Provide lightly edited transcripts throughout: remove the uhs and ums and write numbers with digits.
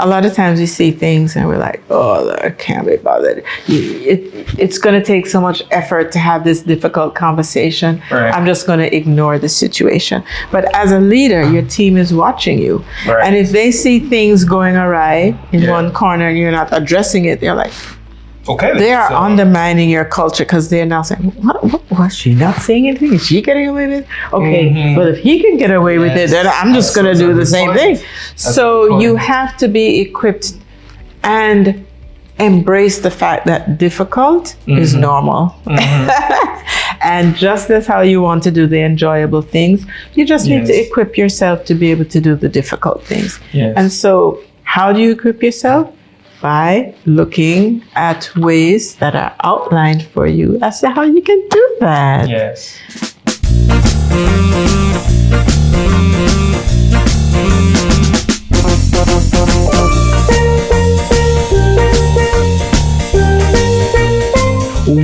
A lot of times we see things and we're like, oh, I can't be bothered. It's going to take so much effort to have this difficult conversation. Right. I'm just going to ignore the situation. But as a leader, your team is watching you. Right. And if they see things going awry in one corner and you're not addressing it, they're like, okay. They are undermining your culture because they're now saying, what was she not saying anything? Is she getting away with it? Okay, well, if he can get away with it, then I'm just going to do the same thing. So you have to be equipped and embrace the fact that difficult is normal. And just as how you want to do the enjoyable things, you just need to equip yourself to be able to do the difficult things. And so how do you equip yourself? By looking at ways that are outlined for you as to how you can do that. Yes.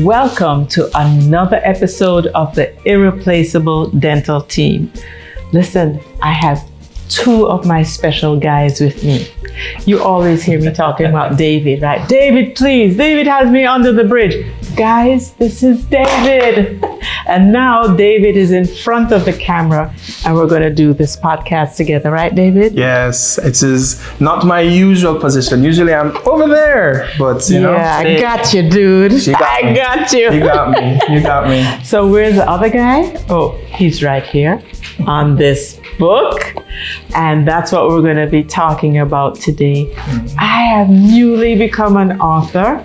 Welcome to another episode of the Irreplaceable Dental Team. Listen, I have two of my special guys with me. You always hear me talking about David, right? David, please. David has me under the bridge. Guys, this is David. And now David is in front of the camera and we're going to do this podcast together, right, David? Yes, it is not my usual position. Usually I'm over there, but you know. Yeah, I got you, dude. I got you. You got me. You got me. So where's the other guy? Oh, he's right here on this book. And that's what we're going to be talking about today. I have newly become an author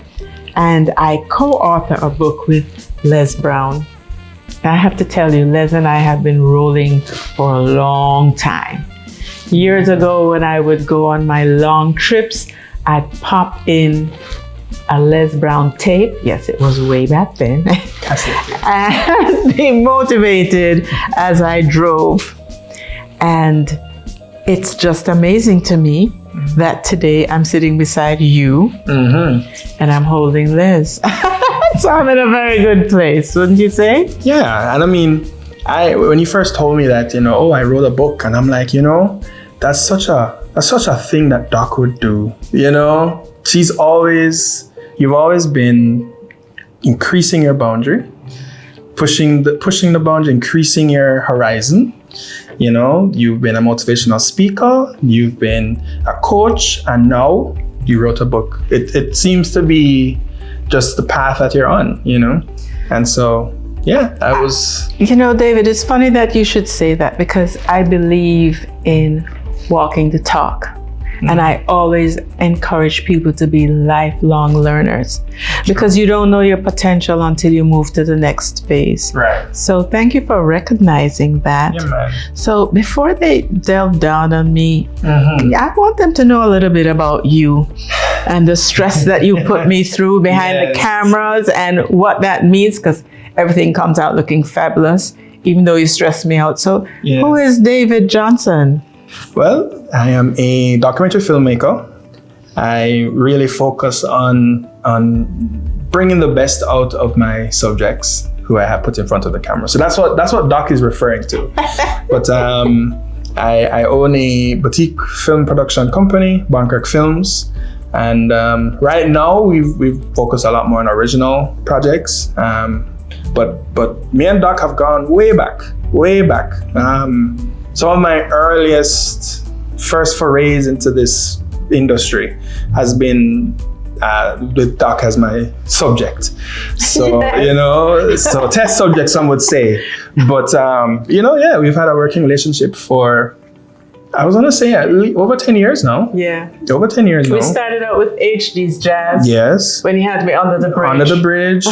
and I co-author a book with Les Brown. I have to tell you, Les and I have been rolling for a long time. Years ago when I would go on my long trips, I'd pop in a Les Brown tape. Yes, it was way back then. And be motivated as I drove. And it's just amazing to me that today I'm sitting beside you and I'm holding Les. So I'm in a very good place, wouldn't you say? Yeah, and I mean, when you first told me that, I wrote a book, and I'm like, that's such a thing that Doc would do. You've always been increasing your boundary, pushing the boundary, increasing your horizon. You've been a motivational speaker, you've been a coach, and now you wrote a book. It seems to be just the path that you're on, And so, yeah, I was... David, it's funny that you should say that because I believe in walking the talk. And I always encourage people to be lifelong learners because you don't know your potential until you move to the next phase. Right. So thank you for recognizing that. Yeah, man. So before they delve down on me, I want them to know a little bit about you and the stress that you put me through behind the cameras and what that means, because everything comes out looking fabulous, even though you stress me out. So who is David Johnson? Well, I am a documentary filmmaker. I really focus on bringing the best out of my subjects who I have put in front of the camera. So that's what Doc is referring to. But I own a boutique film production company, Boncrek Films, and right now we've focused a lot more on original projects. But me and Doc have gone way back. Some of my first forays into this industry has been with Doc as my subject. So, so test subject, some would say. But, we've had a working relationship for, I was going to say, over 10 years now. Yeah. Over 10 years now. We started out with HD's Jazz. Yes. When he had me under the bridge. Under the bridge,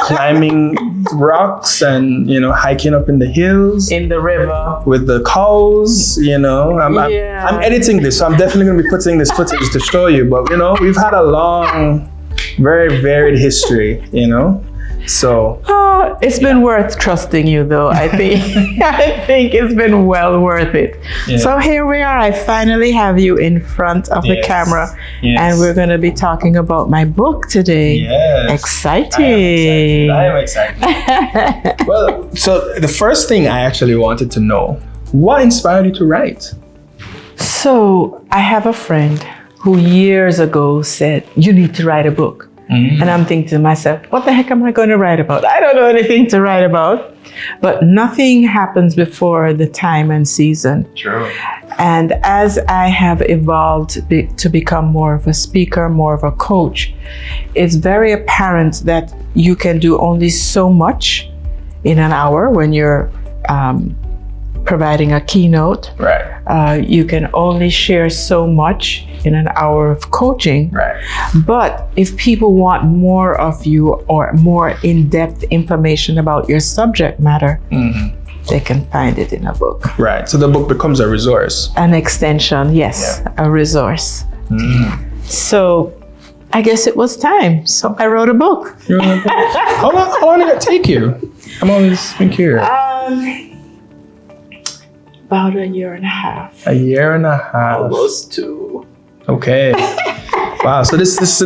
climbing rocks and, hiking up in the hills. In the river. With the cows, I'm editing this, so I'm definitely going to be putting this footage to show you. But, we've had a long, very varied history, So it's been worth trusting you, though. I think it's been well worth it. Yeah. So here we are. I finally have you in front of the camera, and we're going to be talking about my book today. Yes. Exciting. I am excited. Well, so the first thing I actually wanted to know, what inspired you to write? So I have a friend who years ago said, you need to write a book. And I'm thinking to myself, what the heck am I going to write about? I don't know anything to write about. But nothing happens before the time and season. True. And as I have evolved to become more of a speaker, more of a coach, it's very apparent that you can do only so much in an hour when you're providing a keynote. Right. You can only share so much in an hour of coaching. Right. But if people want more of you or more in-depth information about your subject matter, they can find it in a book. Right. So the book becomes a resource. An extension, yes, a resource. So I guess it was time. So I wrote a book. How long did it take you? I'm always been curious. About a year and a half. A year and a half. Almost 2. Okay. Wow. So this is,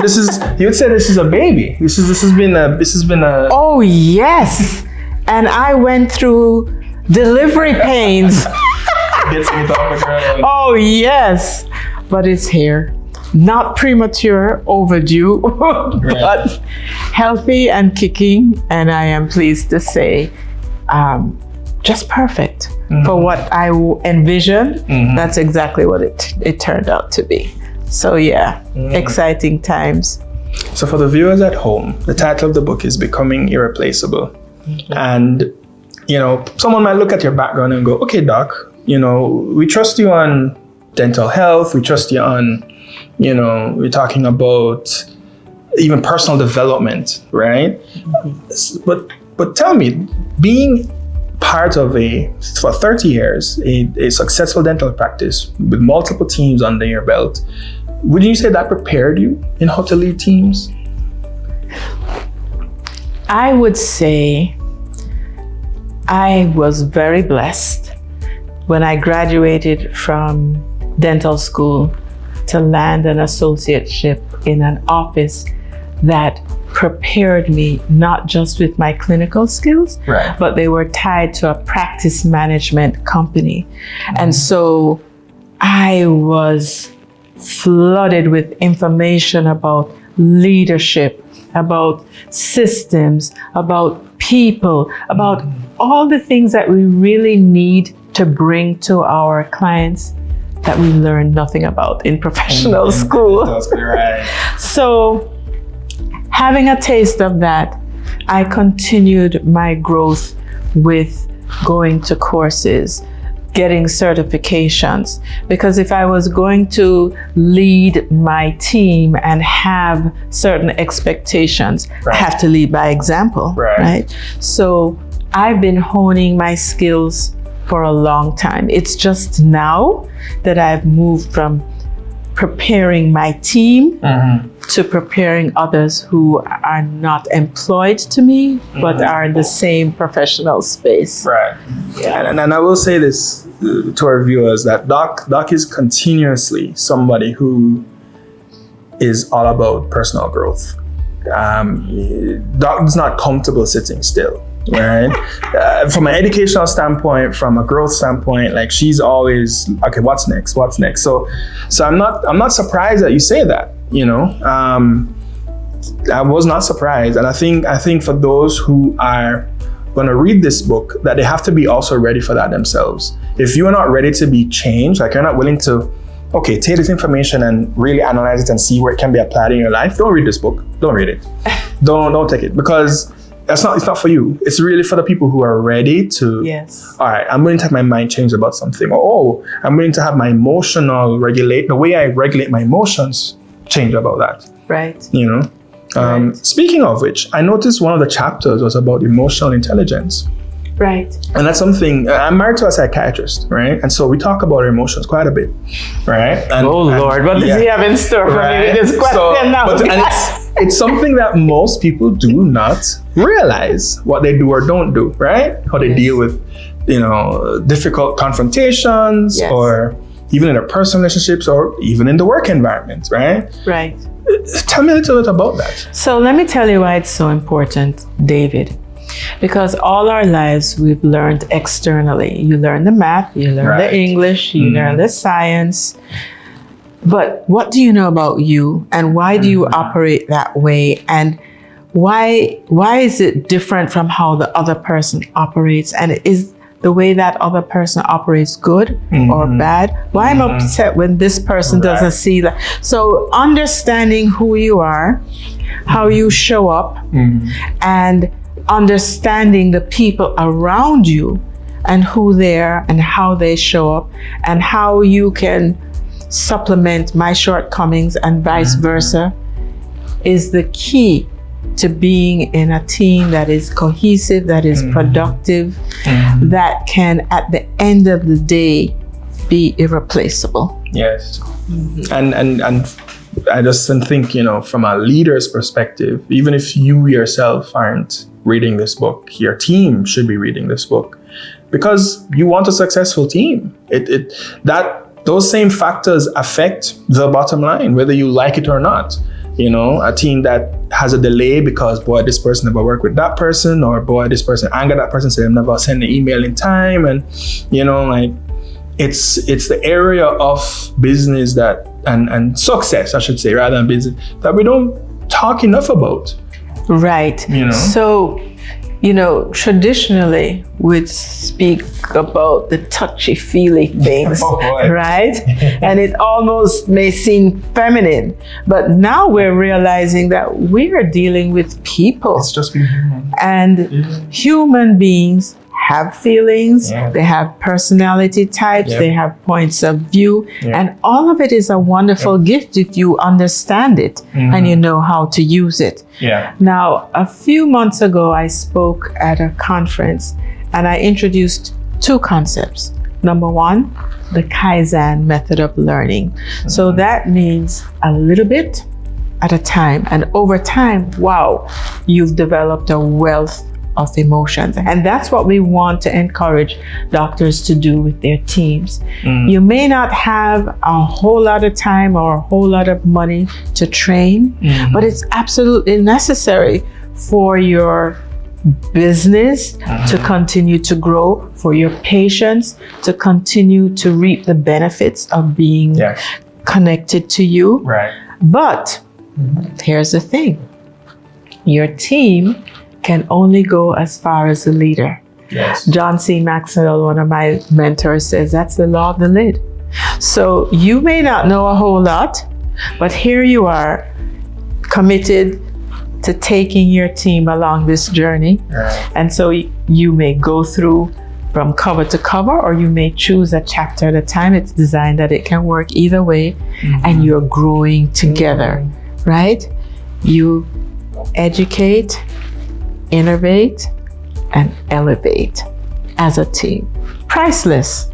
you would say this is a baby. This has been a. Oh yes. And I went through delivery pains. Oh yes. But it's here. Not premature, overdue, but healthy and kicking. And I am pleased to say, just perfect for what I envisioned. That's exactly what it turned out to be. So yeah, exciting times. So for the viewers at home, the title of the book is Becoming Irreplaceable. And, you know, someone might look at your background and go, okay, Doc, you know, we trust you on dental health. We trust you on, you know, we're talking about even personal development, right? But tell me, being part of for 30 years, a successful dental practice with multiple teams under your belt, would you say that prepared you in how to lead teams? I would say I was very blessed when I graduated from dental school to land an associateship in an office that prepared me not just with my clinical skills, but they were tied to a practice management company. And so I was flooded with information about leadership, about systems, about people, about all the things that we really need to bring to our clients that we learned nothing about in professional school. That's right. So having a taste of that, I continued my growth with going to courses, getting certifications, because if I was going to lead my team and have certain expectations, I have to lead by example, right? So I've been honing my skills for a long time. It's just now that I've moved from preparing my team to preparing others who are not employed to me, but are in the same professional space. Right. Yeah. And I will say this to our viewers, that Doc is continuously somebody who is all about personal growth. Doc is not comfortable sitting still. Right. From an educational standpoint, from a growth standpoint, like she's always, okay, what's next? So I'm not surprised that you say that, you know. I was not surprised. And I think for those who are going to read this book, that they have to be also ready for that themselves. If you are not ready to be changed, like you're not willing to, okay, take this information and really analyze it and see where it can be applied in your life, don't read this book. Don't read it. Don't take it, because it's not for you. It's really for the people who are ready to, all right, I'm willing to have my mind change about something. Or, I'm willing to have my the way I regulate my emotions change about that. Right. You know? Speaking of which, I noticed one of the chapters was about emotional intelligence. Right. And that's something, I'm married to a psychiatrist, right? And so we talk about our emotions quite a bit, right? And, Lord, what does he have in store for me with this question now? It's something that most people do not realize what they do or don't do, right? How they deal with, you know, difficult confrontations, or even in their personal relationships, or even in the work environment, right? Right. Tell me a little bit about that. So let me tell you why it's so important, David. Because all our lives we've learned externally. You learn the math, you learn the English, you learn the science. But what do you know about you, and why do you operate that way, and why is it different from how the other person operates, and is the way that other person operates good or bad? Why I'm upset when this person doesn't see that. So understanding who you are, how you show up, and understanding the people around you and who they are and how they show up, and how you can supplement my shortcomings and vice versa, is the key to being in a team that is cohesive, that is productive, that can at the end of the day be irreplaceable. Yes. And I just think, from a leader's perspective, even if you yourself aren't reading this book, your team should be reading this book, because you want a successful team. Those same factors affect the bottom line, whether you like it or not. A team that has a delay because, boy, this person never worked with that person, or boy, this person angered that person, so they never send the email in time. And, it's the area of business that, and success, I should say, rather than business, that we don't talk enough about. Right. So, traditionally we'd speak about the touchy-feely things, right? And it almost may seem feminine, but now we're realizing that we are dealing with people. It's just being human. And human beings have feelings, they have personality types, they have points of view, and all of it is a wonderful gift if you understand it and you know how to use it. Now, a few months ago, I spoke at a conference and I introduced two concepts. Number one, the Kaizen method of learning. So that means a little bit at a time, and over time, wow, you've developed a wealth of emotions. And that's what we want to encourage doctors to do with their teams. You may not have a whole lot of time or a whole lot of money to train, but it's absolutely necessary for your business to continue to grow, for your patients to continue to reap the benefits of being connected to you. But here's the thing, your team can only go as far as the leader. John C. Maxwell, one of my mentors, says that's the law of the lid. So you may not know a whole lot, but here you are, committed to taking your team along this journey. And so you may go through from cover to cover, or you may choose a chapter at a time. It's designed that it can work either way, and you're growing together, right? You educate, innovate, and elevate as a team. Priceless.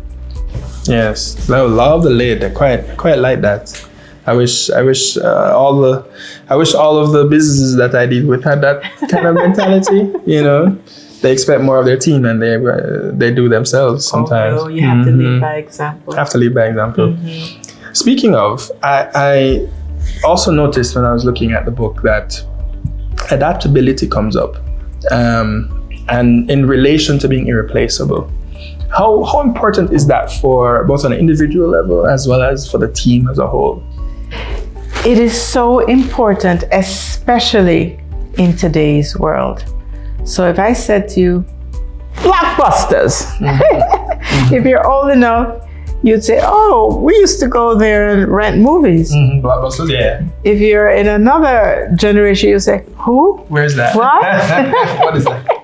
Yes, law of the lid. I quite like that. I wish all of the businesses that I deal with had that kind of mentality. They expect more of their team than they do themselves sometimes. Oh, you have to lead by example. Speaking of, I also noticed when I was looking at the book that adaptability comes up, and in relation to being irreplaceable. How important is that for both on an individual level as well as for the team as a whole? It is so important, especially in today's world. So if I said to you, Blockbusters, if you're old enough, you'd say, oh, we used to go there and rent movies. Blockbusters, yeah. If you're in another generation, you say, who? Where's that? What? What is that?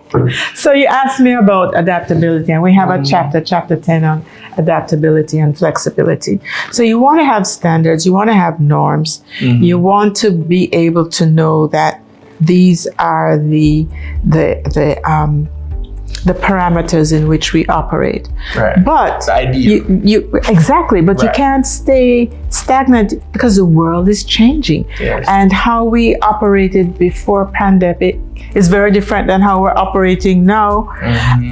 So you asked me about adaptability, and we have a chapter 10 on adaptability and flexibility. So you want to have standards, you want to have norms, you want to be able to know that these are the parameters in which we operate. But the ideal. you exactly, but you can't stay stagnant because the world is changing. And how we operated before pandemic is very different than how we're operating now.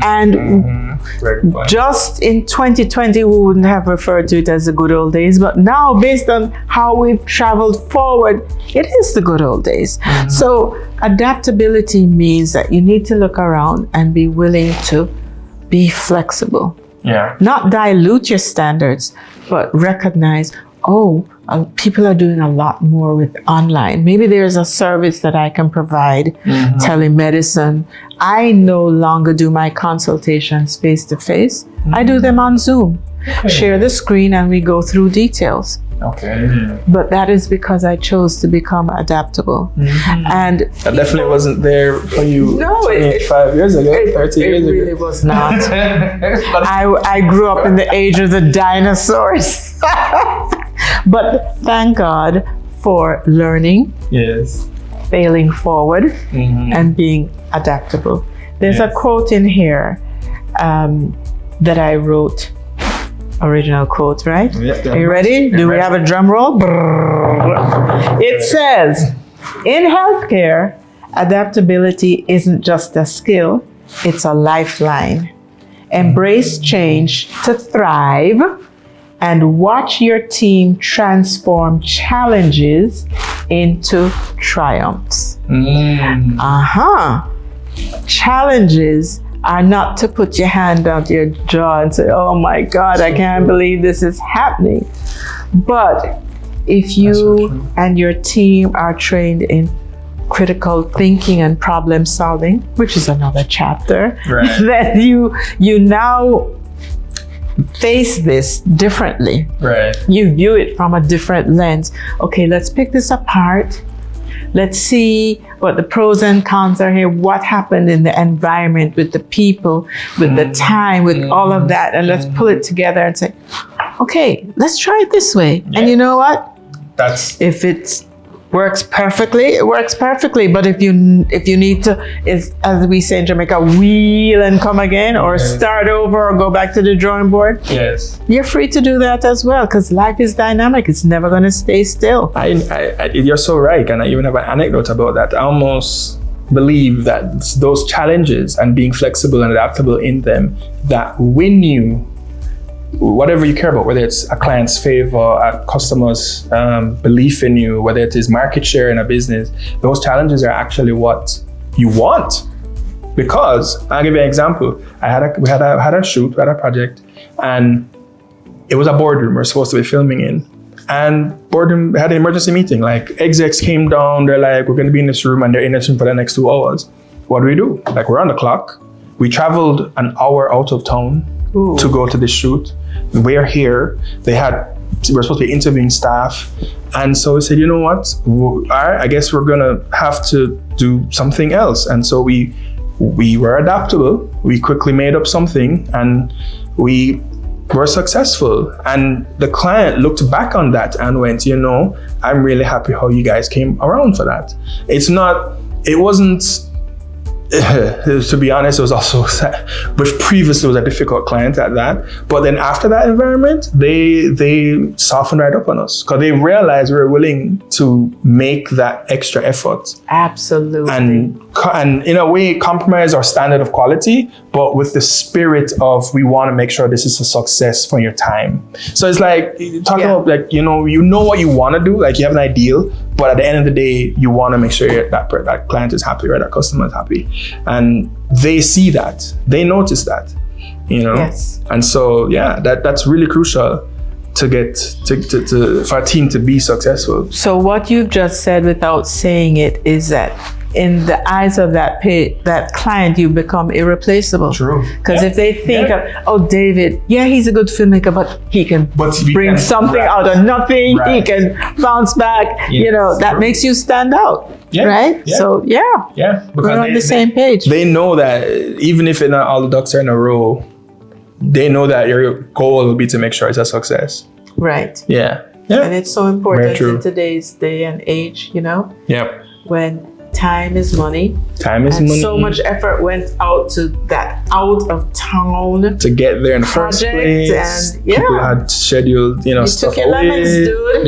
And just in 2020, we wouldn't have referred to it as the good old days, but now based on how we've traveled forward, it is the good old days. So adaptability means that you need to look around and be willing to be flexible. Not dilute your standards, but recognize, people are doing a lot more with online. Maybe there's a service that I can provide, telemedicine. I no longer do my consultations face to face. I do them on Zoom. Okay. Share the screen and we go through details. Okay. But that is because I chose to become adaptable. And that definitely wasn't there for you 5 years ago, 30 years ago. It really was not. I grew up in the age of the dinosaurs. But thank God for learning, failing forward, and being adaptable. There's a quote in here that I wrote. Original quote, right? Yeah, are you ready? Do we have a drum roll? It says, in healthcare, adaptability isn't just a skill, it's a lifeline. Embrace change to thrive and watch your team transform challenges into triumphs. Challenges are not to put your hand out your jaw and say, oh my God, I can't believe this is happening. But if you and your team are trained in critical thinking and problem solving, which is another chapter, then you now face this differently. You view it from a different lens. Okay, let's pick this apart. Let's see what the pros and cons are here. What happened in the environment with the people, with the time, with all of that. And let's pull it together and say, okay, let's try it this way. And you know what? If it works perfectly, it works perfectly. But if you need to, as we say in Jamaica, wheel and come again, or start over, or go back to the drawing board, you're free to do that as well, because life is dynamic. It's never going to stay still. You're so right, and I even have an anecdote about that. I almost believe that those challenges and being flexible and adaptable in them, that win you whatever you care about, whether it's a client's favor, a customer's belief in you, whether it is market share in a business, those challenges are actually what you want. Because I'll give you an example. We had a shoot, we had a project, and it was a boardroom we're supposed to be filming in. And boardroom had an emergency meeting. Like, execs came down, they're like, we're going to be in this room, and they're in this room for the next 2 hours. What do? Like, we're on the clock. We traveled an hour out of town to go to the shoot. We're here. We're supposed to be interviewing staff. And so we said, you know what? I guess we're gonna have to do something else. And so we were adaptable. We quickly made up something and we were successful. And the client looked back on that and went, you know, I'm really happy how you guys came around for that. It wasn't, to be honest, it was also, which previously was a difficult client at that. But then after that environment, they softened right up on us because they realized we were willing to make that extra effort. Absolutely. And in a way, compromise our standard of quality, but with the spirit of, we want to make sure this is a success for your time. So it's like, talking about like, you know what you want to do, like you have an ideal, but at the end of the day, you want to make sure that client is happy, right? That customer is happy. And they see that, they notice that, you know? Yes. And so, that's really crucial to get for a team to be successful. So what you've just said without saying it is that in the eyes of that client, you become irreplaceable. True. Because if they think of, David, he's a good filmmaker, but he can bring something out of nothing. Right. He can bounce back. Yes. You know, that makes you stand out. Yeah. Right? Yeah. So, because we're on the same page. They know that even if not all the ducks are in a row, they know that your goal will be to make sure it's a success. Right. Yeah. And it's so important in today's day and age, you know? Yep. When time is money. Time is money. So much effort went out to that out of town to get there in the first place. And people had scheduled, stuff. Took your lemons, dude.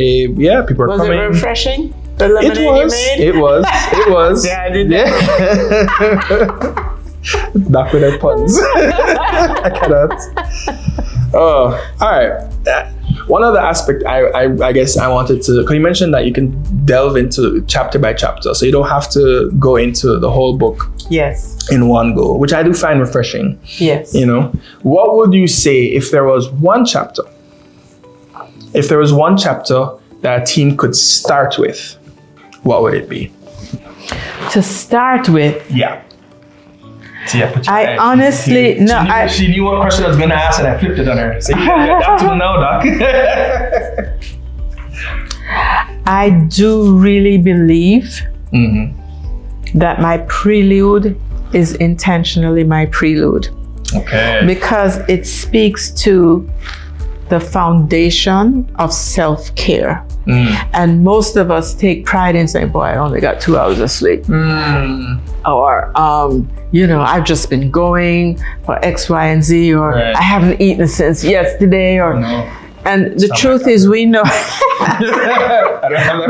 People were coming. Was it refreshing? The lemonade you made? It was. Yeah, I did that. Back with their puns. I cannot. Oh, all right. One other aspect I guess I wanted to, because you mentioned that you can delve into chapter by chapter, so you don't have to go into the whole book in one go, which I do find refreshing. Yes. What would you say if there was one chapter if there was one chapter that a team could start with, what would it be? To start with, Yeah. See, she knew what question I was going to ask, and I flipped it on her. So you're adaptable now, Doc. I do really believe that my prelude is intentionally my prelude. Okay. Because it speaks to the foundation of self-care. And most of us take pride in saying, boy, I only got 2 hours of sleep. Or, I've just been going for X, Y, and Z, or I haven't eaten since yesterday, or and the truth is we know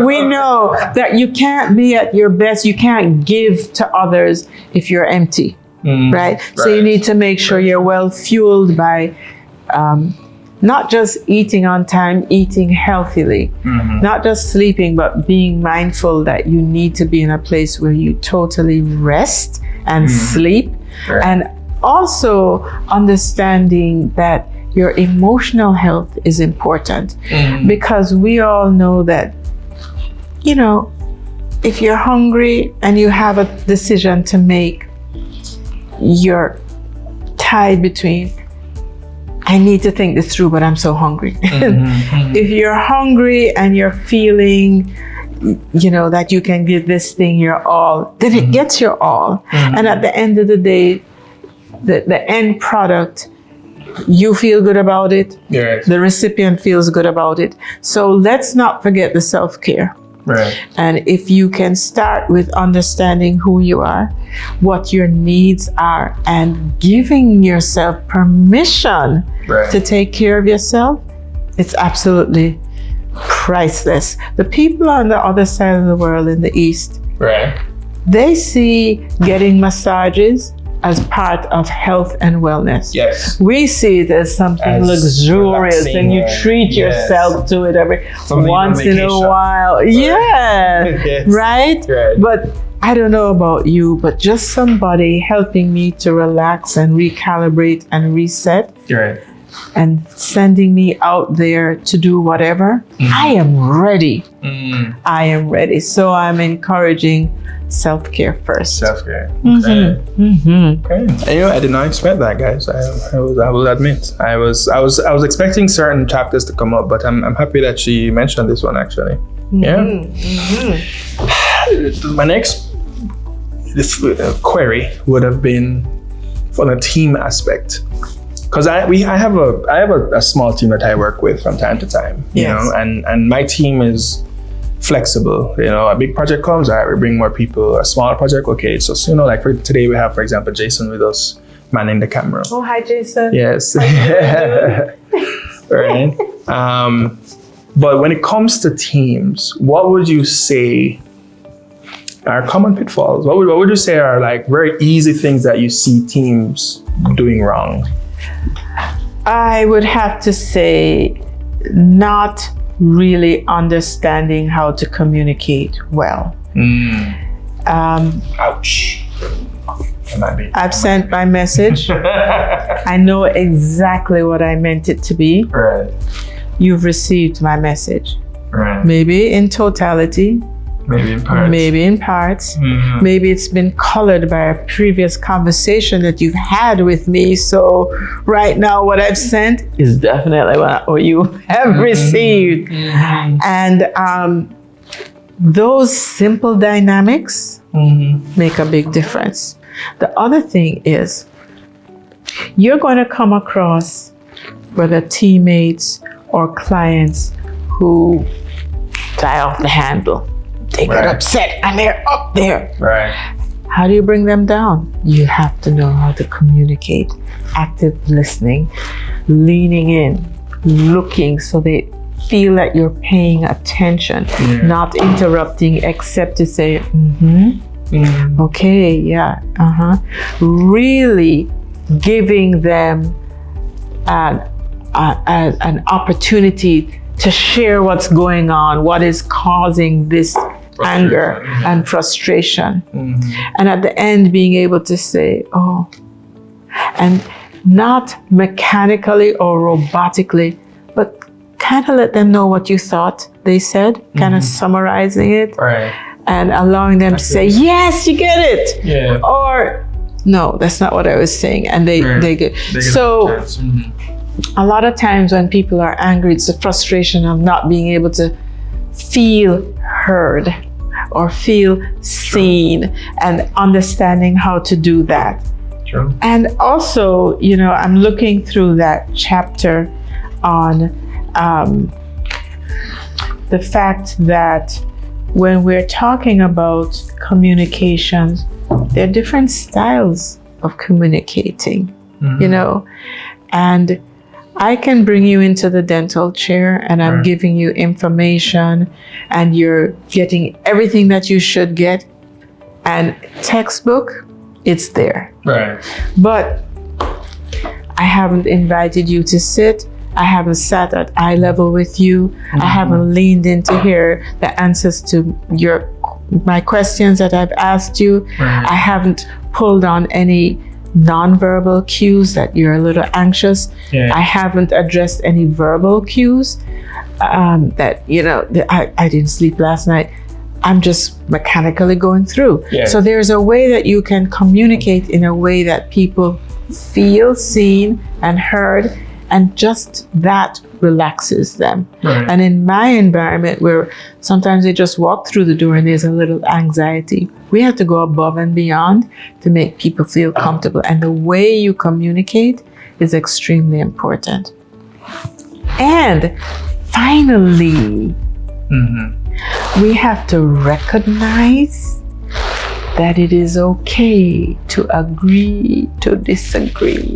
we know that you can't be at your best, you can't give to others if you're empty. Right? So you need to make sure you're well fueled by not just eating on time, eating healthily, not just sleeping, but being mindful that you need to be in a place where you totally rest and sleep. And also understanding that your emotional health is important, because we all know that, if you're hungry and you have a decision to make, you're tied between, I need to think this through, but I'm so hungry. If you're hungry and you're feeling, that you can give this thing your all, then it gets your all. And at the end of the day, the end product, you feel good about it. The recipient feels good about it. So let's not forget the self-care. And if you can start with understanding who you are, what your needs are, and giving yourself permission to take care of yourself, it's absolutely priceless. The people on the other side of the world in the East, they see getting massages as part of health and wellness. We see it as something luxurious, and you treat yourself to it every once in a while. Right? But I don't know about you, but just somebody helping me to relax and recalibrate and reset, and sending me out there to do whatever, I am ready. I am ready. So I'm encouraging self-care first. Self-care. Okay. And I did not expect that, guys. I will admit. I was expecting certain chapters to come up, but I'm happy that she mentioned this one actually. My next query would have been for the team aspect. Because I have a small team that I work with from time to time, you know, and my team is flexible. A big project comes, all right, we bring more people. A smaller project, okay. So like for today, we have, for example, Jason with us manning the camera. Oh, hi, Jason. Yes. Right. But when it comes to teams, what would you say are common pitfalls? What would you say are like very easy things that you see teams doing wrong? I would have to say not really understanding how to communicate well. Ouch. I've sent my message. I know exactly what I meant it to be. You've received my message. Maybe in totality. Maybe in parts. Maybe it's been colored by a previous conversation that you've had with me. So right now what I've sent is definitely what you have received. And those simple dynamics make a big difference. The other thing is, you're going to come across whether teammates or clients who die off the handle. They get upset and they're up there. How do you bring them down? You have to know how to communicate. Active listening, leaning in, looking so they feel that you're paying attention, not interrupting except to say, okay, really giving them an opportunity to share what's going on, what is causing this anger and frustration. And at the end, being able to say, oh, and not mechanically or robotically, but kind of let them know what you thought they said, kind of summarizing it, Right. and allowing them to say, yes, you get it. Yeah. Or, no, that's not what I was saying. And they get. So a lot of times when people are angry, it's the frustration of not being able to feel heard or feel seen, and understanding how to do that. True. And also, you know, I'm looking through that chapter on the fact that when we're talking about communications, there are different styles of communicating, you know, and I can bring you into the dental chair and I'm giving you information and you're getting everything that you should get, and textbook, it's there. Right. But I haven't invited you to sit. I haven't sat at eye level with you. I haven't leaned in to hear the answers to my questions that I've asked you. I haven't pulled on any nonverbal cues that you're a little anxious. I haven't addressed any verbal cues that, you know, I didn't sleep last night. I'm just mechanically going through. So there's a way that you can communicate in a way that people feel seen and heard, and just that relaxes them. And in my environment, where sometimes they just walk through the door and there's a little anxiety, we have to go above and beyond to make people feel comfortable. And the way you communicate is extremely important. And finally, we have to recognize that it is okay to agree to disagree.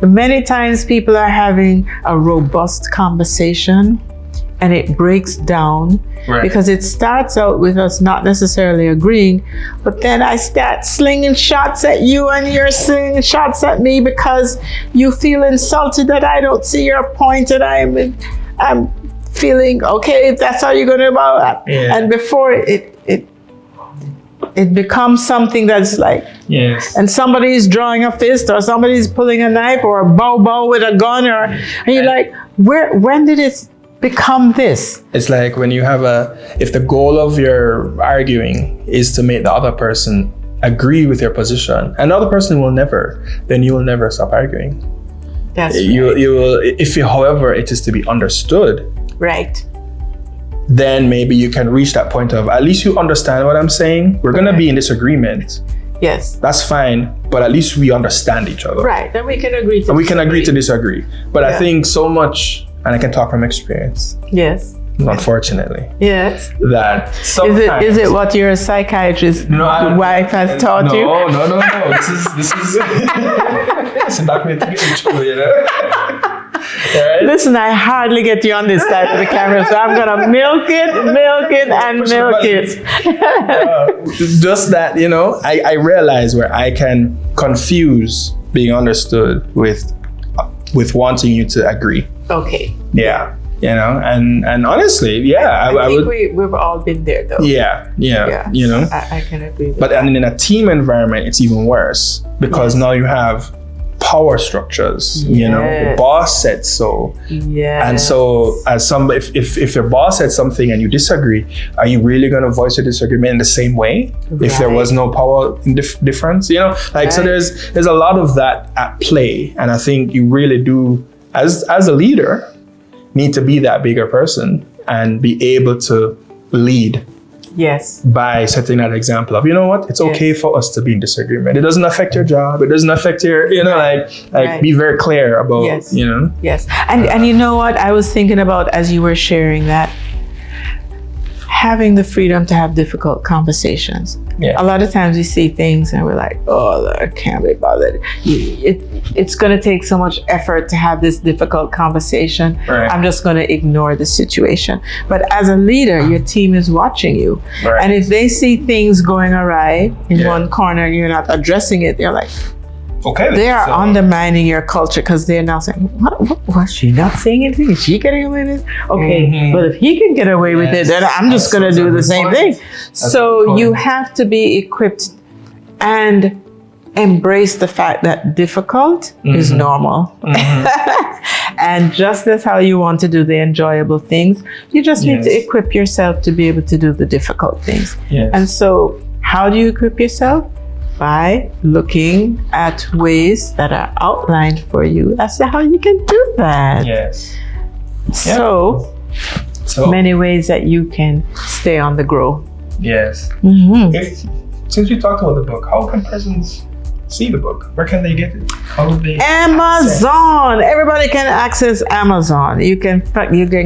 Many times people are having a robust conversation and it breaks down because it starts out with us not necessarily agreeing, but then I start slinging shots at you and you're slinging shots at me because you feel insulted that I don't see your point, and I'm feeling, okay, if that's how you're going to about it. And before it becomes something that's like, and somebody's drawing a fist or somebody's pulling a knife or a bow with a gun, and you're like, when did it become this? It's like when you have if the goal of your arguing is to make the other person agree with your position, and the other person then you will never stop arguing. That's you will, however it is to be understood. Right. Then maybe you can reach that point of, at least you understand what I'm saying. We're going to be in disagreement. Yes. That's fine, but at least we understand each other. Right. Then we can agree to and we can agree to disagree. But I think so much, and I can talk from experience. Yes. Unfortunately. Yes. That sometimes... Is it what your psychiatrist wife has taught you? No. This is it's a documentary, you know? Right. Listen, I hardly get you on this side of the camera, so I'm gonna milk it. Just that, you know, I realize where I can confuse being understood with wanting you to agree. Okay. Yeah. You know, and honestly, I think we've all been there, though. Yeah. You know, I can agree with that. But in a team environment, it's even worse because now you have power structures. You know, the boss said so. And so, if your boss said something and you disagree, are you really going to voice your disagreement in the same way? If there was no power difference, you know, so there's a lot of that at play, and I think you really do, as a leader, need to be that bigger person and be able to lead. Yes. By setting that example of, you know what, it's okay for us to be in disagreement. It doesn't affect your job. It doesn't affect your, you know, like be very clear about, you know. Yes. And you know what I was thinking about as you were sharing that? Having the freedom to have difficult conversations. A lot of times we see things and we're like, oh, I can't be bothered. It's going to take so much effort to have this difficult conversation. I'm just going to ignore the situation. But as a leader, your team is watching you. And if they see things going awry in one corner and you're not addressing it, they're like, okay. They are undermining your culture because they're now saying, what was she not saying anything? Is she getting away with it? Okay, well, if he can get away with it, then I'm just going to do the same thing. So you have to be equipped. And embrace the fact that difficult is normal. And just as how you want to do the enjoyable things, you just need to equip yourself to be able to do the difficult things. Yes. And so how do you equip yourself? By looking at ways that are outlined for you as to how you can do that. Yes. So many ways that you can stay on the grow. Yes. Since we talked about the book, how can persons see the book? Where can they get it? How would they Amazon. Everybody can access Amazon. You can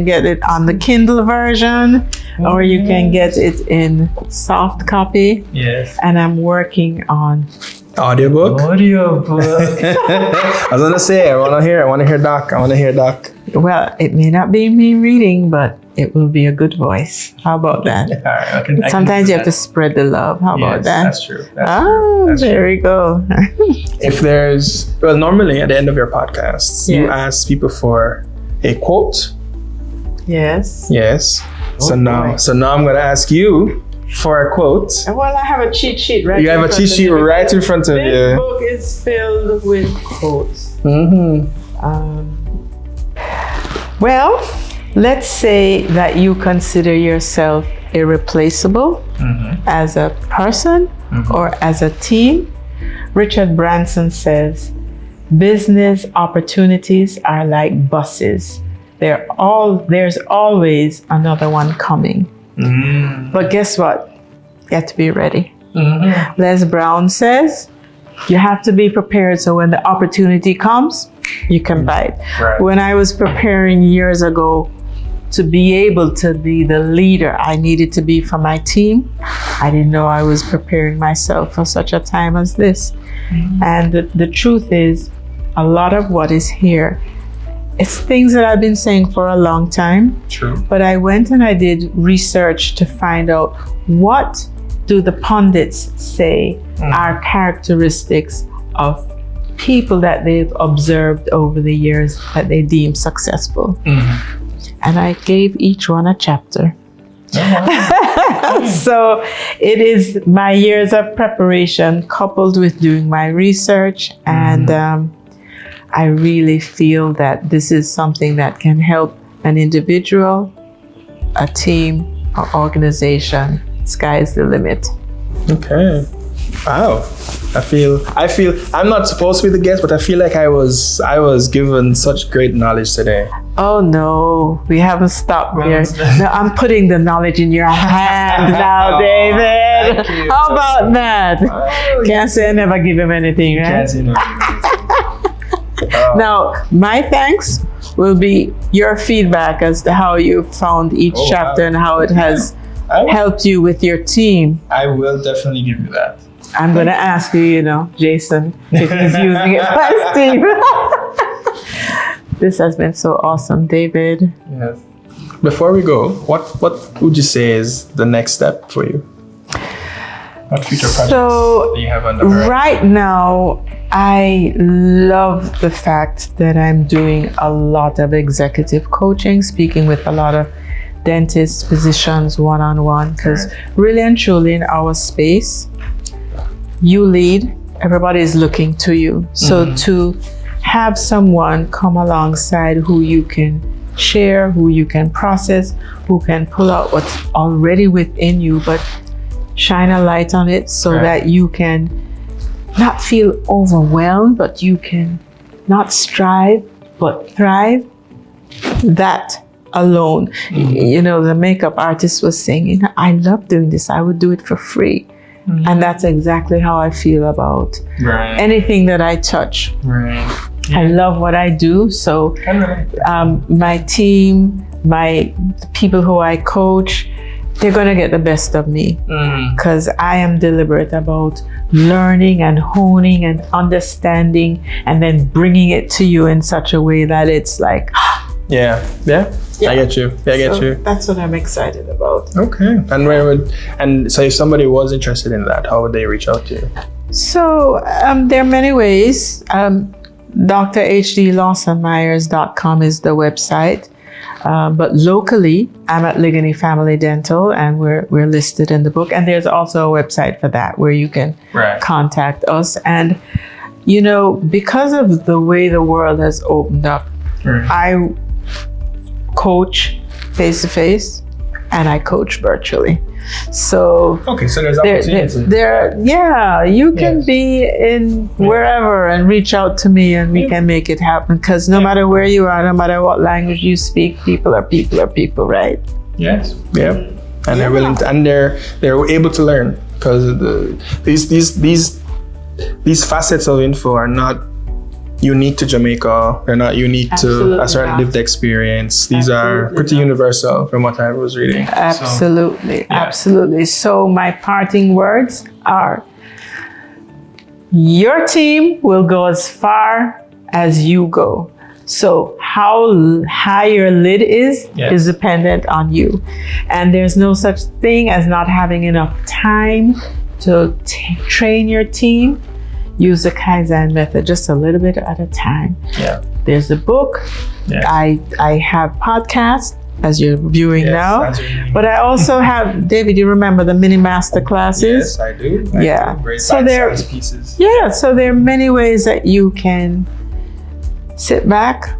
get it on the Kindle version, or you can get it in soft copy. Yes. And I'm working on audiobook. I was gonna say, I wanna hear Doc. Well, it may not be me reading, but it will be a good voice. How about that? All right, sometimes you have to spread the love. How about that? That's true. There we go. If normally at the end of your podcasts, you ask people for a quote. Yes. Yes. So now I'm gonna ask you for a quote. Well, I have a cheat sheet right. You have a cheat sheet right in front of you. This book is filled with quotes. Well, let's say that you consider yourself irreplaceable as a person or as a team. Richard Branson says, business opportunities are like buses. There's always another one coming. But guess what? You have to be ready. Les Brown says, you have to be prepared so when the opportunity comes, you can bite. Right. When I was preparing years ago to be able to be the leader I needed to be for my team, I didn't know I was preparing myself for such a time as this. And the truth is, a lot of what is here, it's things that I've been saying for a long time. True. But I went and I did research to find out, what do the pundits say are characteristics of people that they've observed over the years that they deem successful. And I gave each one a chapter. So it is my years of preparation coupled with doing my research, and I really feel that this is something that can help an individual, a team, or organization. Sky is the limit. Okay. Wow. I feel I'm not supposed to be the guest, but I feel like I was given such great knowledge today. Oh no, we haven't stopped here. No, I'm putting the knowledge in your hand now, David. How about that? Can't say I never give him anything, right? Can't say never give him anything. Now, my thanks will be your feedback as to how you found each chapter and how it has helped you with your team. I will definitely give you that. I'm going to ask you, Jason, if he's using it for his team. This has been so awesome, David. Yes. Before we go, what would you say is the next step for you? What future projects do you have on the horizon? Right now, I love the fact that I'm doing a lot of executive coaching, speaking with a lot of dentists, physicians, one-on-one, because really and truly in our space, you lead, everybody is looking to you. So to have someone come alongside who you can share, who you can process, who can pull out what's already within you, but shine a light on it so that you can not feel overwhelmed, but you can not strive, but thrive. That alone. The makeup artist was saying, I love doing this. I would do it for free. And that's exactly how I feel about anything that I touch. I love what I do. So my team, the people who I coach, they're going to get the best of me because I am deliberate about learning and honing and understanding and then bringing it to you in such a way that it's like, yeah. I get you. That's what I'm excited about. Okay. And so if somebody was interested in that, how would they reach out to you? So there are many ways. DrHDLawsonMyers.com is the website. But locally, I'm at Ligony Family Dental, and we're listed in the book. And there's also a website for that where you can contact us. And, you know, because of the way the world has opened up, I coach face-to-face and I coach virtually. So so there's opportunity. You can be in wherever and reach out to me, and we can make it happen. Because no matter where you are, no matter what language you speak, people are people, right? Yes. Yeah. And they're willing to, and they're able to learn, because these facets of info are not unique to Jamaica. They're not unique to a certain lived experience. These are pretty universal from what I was reading. Absolutely. So my parting words are, your team will go as far as you go. So how high your lid is dependent on you. And there's no such thing as not having enough time to train your team. Use the Kaizen method just a little bit at a time. Yeah. There's a book. Yeah. I have podcasts, as you're viewing now. But I also have, David, you remember the mini master classes? Yes, I do. Great bite-sized pieces. Yeah, so there are many ways that you can sit back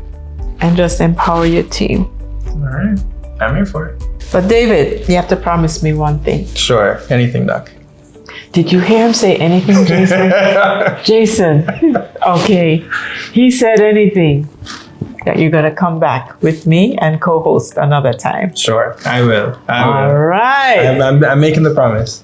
and just empower your team. All right. I'm here for it. But David, you have to promise me one thing. Sure. Anything, Doc. Did you hear him say anything, Jason? Jason, okay. He said anything that you're going to come back with me and co-host another time. Sure, I will. All right. I'm making the promise.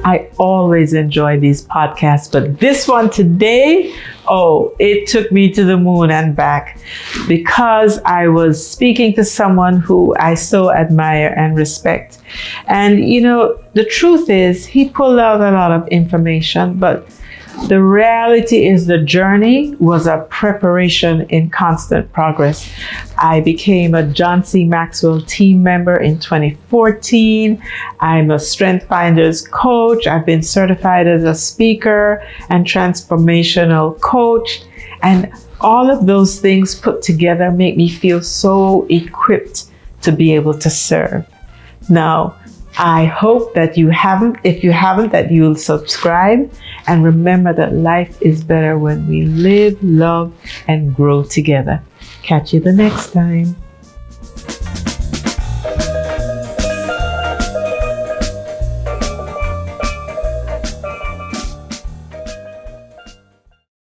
I always enjoy these podcasts, but this one today, it took me to the moon and back, because I was speaking to someone who I so admire and respect. And, you know, the truth is, he pulled out a lot of information, but the reality is the journey was a preparation in constant progress. I became a John C. Maxwell team member in 2014. I'm a Strength Finders coach. I've been certified as a speaker and transformational coach. And all of those things put together make me feel so equipped to be able to serve. Now, I hope that if you haven't, that you'll subscribe, and remember that life is better when we live, love, and grow together. Catch you the next time.